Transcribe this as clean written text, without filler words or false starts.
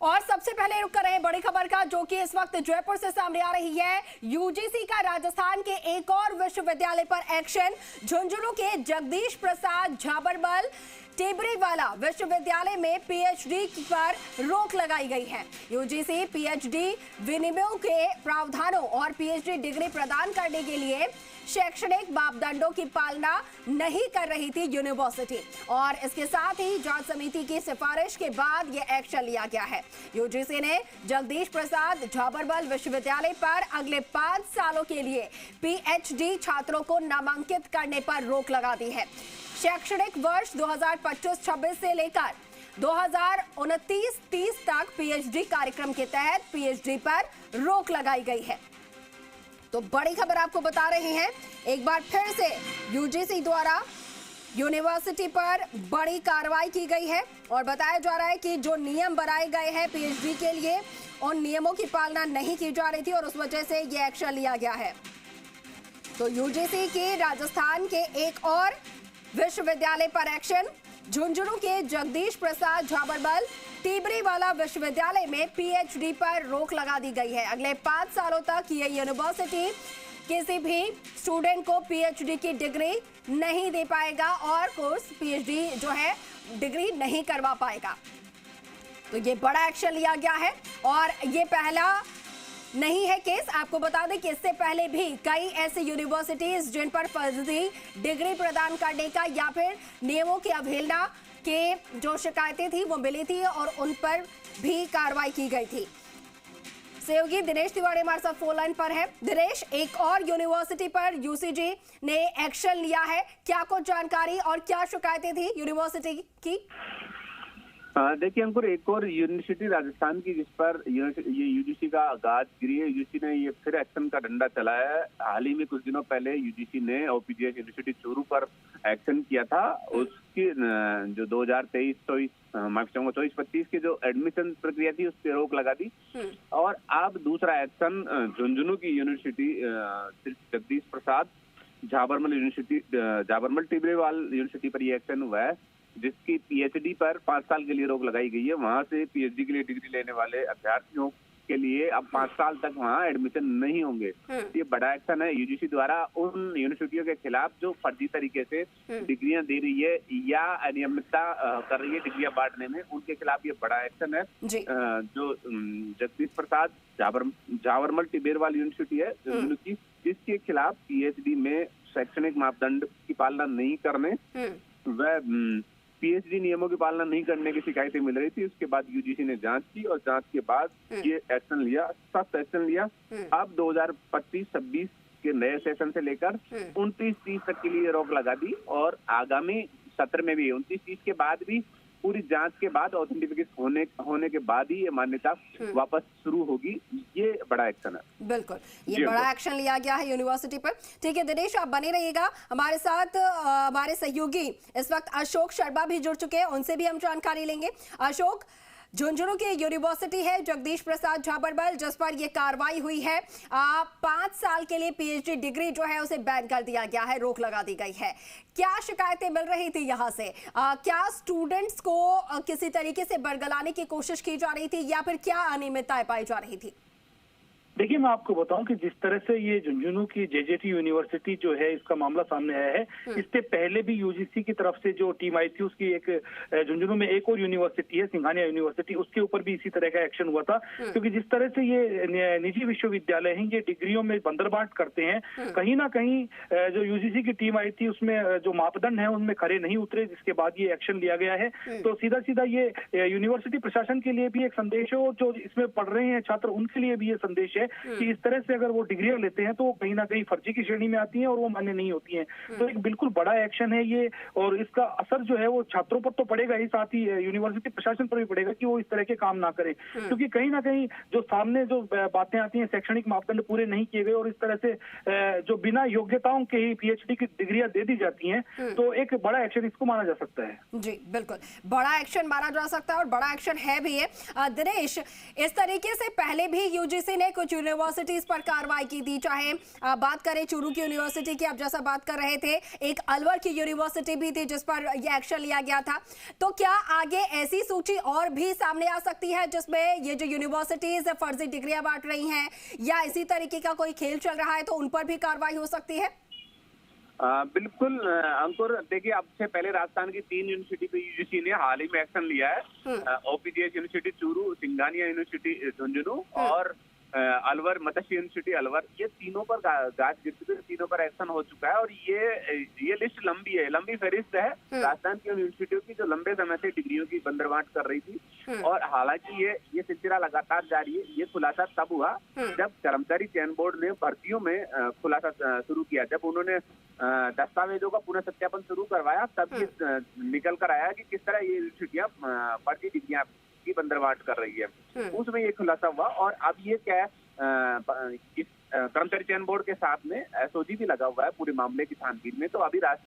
और सबसे पहले रुक कर रहे बड़ी खबर का, जो कि इस वक्त जयपुर से सामने आ रही है। यूजीसी का राजस्थान के एक और विश्वविद्यालय पर एक्शन। झुंझुनू के जगदीश प्रसाद झाबरमल टेबरीवाला विश्वविद्यालय में पीएचडी पर रोक लगाई गई है। यूजीसी पीएचडी विनिमयों के प्रावधानों और पीएचडी डिग्री प्रदान करने के लिए शैक्षणिक मापदंडों की पालना नहीं कर रही थी यूनिवर्सिटी, और इसके साथ ही जांच समिति की सिफारिश के बाद यह एक्शन लिया गया है। यूजीसी ने जगदीश प्रसाद झाबरमल विश्वविद्यालय पर अगले 5 सालों के लिए पीएचडी छात्रों को नामांकित करने पर रोक लगा दी है। शैक्षणिक वर्ष 2025-26 से लेकर 2029-30 तक पीएचडी कार्यक्रम के तहत पीएचडी पर रोक लगाई गई है। तो बड़ी खबर आपको बता रहे हैं, एक बार फिर से यूजीसी द्वारा यूनिवर्सिटी पर बड़ी कार्रवाई की गई है और बताया जा रहा है कि जो नियम बनाए गए हैं पीएचडी के लिए, उन नियमों की पालना नहीं की जा रही थी और उस वजह से यह एक्शन लिया गया है। तो यूजीसी के राजस्थान के एक और विश्वविद्यालय पर एक्शन। झुंझुनू के जगदीश प्रसाद झाबरमल टेबरीवाला विश्वविद्यालय में पीएचडी पर रोक लगा दी गई है। अगले 5 सालों तक ये यूनिवर्सिटी किसी भी स्टूडेंट को पीएचडी की डिग्री नहीं दे पाएगा और कोर्स पीएचडी जो है डिग्री नहीं करवा पाएगा। तो ये बड़ा एक्शन लिया गया है और ये पहला नहीं है केस। आपको बता दें कि इससे पहले भी कई ऐसी यूनिवर्सिटीज जिन पर फर्जी डिग्री प्रदान करने का या फिर नियमों की अवहेलना के जो शिकायतें थी वो मिली थी और उन पर भी कार्रवाई की गई थी। सहयोगी दिनेश तिवारी हमारे साथ फोन लाइन पर है। दिनेश, एक और यूनिवर्सिटी पर यूजीसी ने एक्शन लिया है, क्या कुछ जानकारी और क्या शिकायतें थी यूनिवर्सिटी की? देखिए अंकुर, एक और यूनिवर्सिटी राजस्थान की जिस पर ये यूजीसी का आगाज गिरी है। यूजीसी ने ये फिर एक्शन का डंडा चलाया है। हाल ही में कुछ दिनों पहले यूजीसी ने ओपीडीएस यूनिवर्सिटी चूरू पर एक्शन किया था। उसकी जो 2023-24-25 की जो एडमिशन प्रक्रिया थी उस पर रोक लगा दी। और अब दूसरा एक्शन झुंझुनू की यूनिवर्सिटी जगदीश प्रसाद झाबरमल टेबरीवाल यूनिवर्सिटी पर यह एक्शन हुआ है, जिसकी पीएचडी पर 5 साल के लिए रोक लगाई गई है। वहां से पीएचडी के लिए डिग्री लेने वाले अभ्यर्थियों के लिए अब 5 साल तक वहां एडमिशन नहीं होंगे। ये बड़ा एक्शन है यूजीसी द्वारा उन यूनिवर्सिटियों के खिलाफ जो फर्जी तरीके से डिग्रियां दे रही है या अनियमितता कर रही है डिग्रियां बांटने में, उनके खिलाफ ये बड़ा एक्शन है। जो जगदीश प्रसाद झाबरमल टेबरीवाल यूनिवर्सिटी है इसके खिलाफ पीएचडी में शैक्षणिक मापदंड की पालना नहीं करने व पीएचडी नियमों की पालना नहीं करने की शिकायतें मिल रही थी। उसके बाद यूजीसी ने जांच की और जांच के बाद ये एक्शन लिया, सख्त एक्शन लिया। अब 2025-26 के नए सेशन से लेकर 29-30 तक के लिए रोक लगा दी और आगामी सत्र में भी 29-30 के बाद भी पूरी जांच के बाद ऑथेंटिफिकेशन होने के बाद ही ये मान्यता वापस शुरू होगी। ये बड़ा एक्शन है। बिल्कुल, ये बड़ा एक्शन लिया गया है यूनिवर्सिटी पर। ठीक है दिनेश, आप बने रहिएगा हमारे साथ। हमारे सहयोगी इस वक्त अशोक शर्मा भी जुड़ चुके हैं, उनसे भी हम जानकारी लेंगे। अशोक, झुंझुनू की यूनिवर्सिटी है जगदीश प्रसाद झाबरमल जिस पर यह कार्रवाई हुई है। 5 साल के लिए पीएचडी डिग्री जो है उसे बैन कर दिया गया है, रोक लगा दी गई है। क्या शिकायतें मिल रही थी यहाँ से? क्या स्टूडेंट्स को किसी तरीके से बरगलाने की कोशिश की जा रही थी या फिर क्या अनियमितताएं पाई जा रही थी? देखिए, मैं आपको बताऊं कि जिस तरह से ये झुंझुनू की जेजेटी यूनिवर्सिटी जो है इसका मामला सामने आया है, इससे पहले भी यूजीसी की तरफ से जो टीम आई थी उसकी एक झुंझुनू में एक और यूनिवर्सिटी है सिंघानिया यूनिवर्सिटी, उसके ऊपर भी इसी तरह का एक्शन हुआ था। क्योंकि जिस तरह से ये निजी विश्वविद्यालय हैं ये डिग्रियों में बंदरबाट करते हैं, कहीं ना कहीं जो यूजीसी की टीम आई थी उसमें जो मापदंड है उनमें खरे नहीं उतरे, जिसके बाद ये एक्शन लिया गया है। तो सीधा सीधा ये यूनिवर्सिटी प्रशासन के लिए भी एक संदेश है और जो इसमें पढ़ रहे हैं छात्र उनके लिए भी ये संदेश है कि इस तरह से अगर वो डिग्रियां लेते हैं तो कहीं ना कहीं फर्जी की श्रेणी में आती हैं और वो मान्य नहीं होती हैं। तो एक बिल्कुल बड़ा एक्शन है ये और इसका असर जो है वो छात्रों पर तो पड़ेगा ही, साथ ही यूनिवर्सिटी प्रशासन पर भी पड़ेगा कि वो इस तरह के काम ना करें। क्योंकि कहीं ना कहीं जो सामने जो बातें आती हैं, शैक्षणिक मापदंड पूरे नहीं किए गए और इस तरह से जो बिना योग्यताओं के ही पीएचडी की डिग्रियां दे दी जाती हैं, तो एक बड़ा एक्शन इसको माना जा सकता है। जी बिल्कुल, बड़ा एक्शन माना जा सकता है और बड़ा एक्शन है भी है। दिनेश, इस तरीके से पहले भी यूजीसी ने कुछ यूनिवर्सिटीज पर कार्रवाई की थी, चाहे बात करें चूरू की यूनिवर्सिटी की, आप जैसा बात कर रहे थे, एक अलवर की यूनिवर्सिटी भी थी जिस पर यह एक्शन लिया गया था। तो क्या आगे ऐसी सूची और भी सामने आ सकती है जिसमें ये जो यूनिवर्सिटीज फर्जी डिग्रियां बांट रही हैं या इसी तरीके का कोई खेल चल रहा है तो उन पर भी कार्रवाई हो सकती है? बिल्कुल अंकुर, देखिए अब से पहले राजस्थान की 3 यूनिवर्सिटी पे यूजीसी ने हाल ही में एक्शन लिया है। ओपीजीएस यूनिवर्सिटी चूरू, सिंघानिया यूनिवर्सिटी झुंझुनू और अलवर मत्स्य यूनिवर्सिटी अलवर, ये तीनों पर गाज गिर चुके हैं, तीनों पर एक्शन हो चुका है। और ये लिस्ट लंबी है, लंबी फहरिस्त है राजस्थान की यूनिवर्सिटियों की जो लंबे समय से डिग्रियों की बंदरबांट कर रही थी। और हालांकि ये सिलसिला लगातार जारी है। ये खुलासा तब हुआ जब कर्मचारी चयन बोर्ड ने भर्तियों में खुलासा शुरू किया, जब उन्होंने दस्तावेजों का पुनः सत्यापन शुरू करवाया, तब ये निकल कर आया कि किस तरह ये यूनिवर्सिटियां फर्जी डिग्रियां की बंदरबांट कर रही है। उसमें ये खुलासा हुआ। और अब ये क्या है, इस कर्मचारी चयन बोर्ड के साथ में एसओजी भी लगा हुआ है पूरे मामले की छानबीन में। तो अभी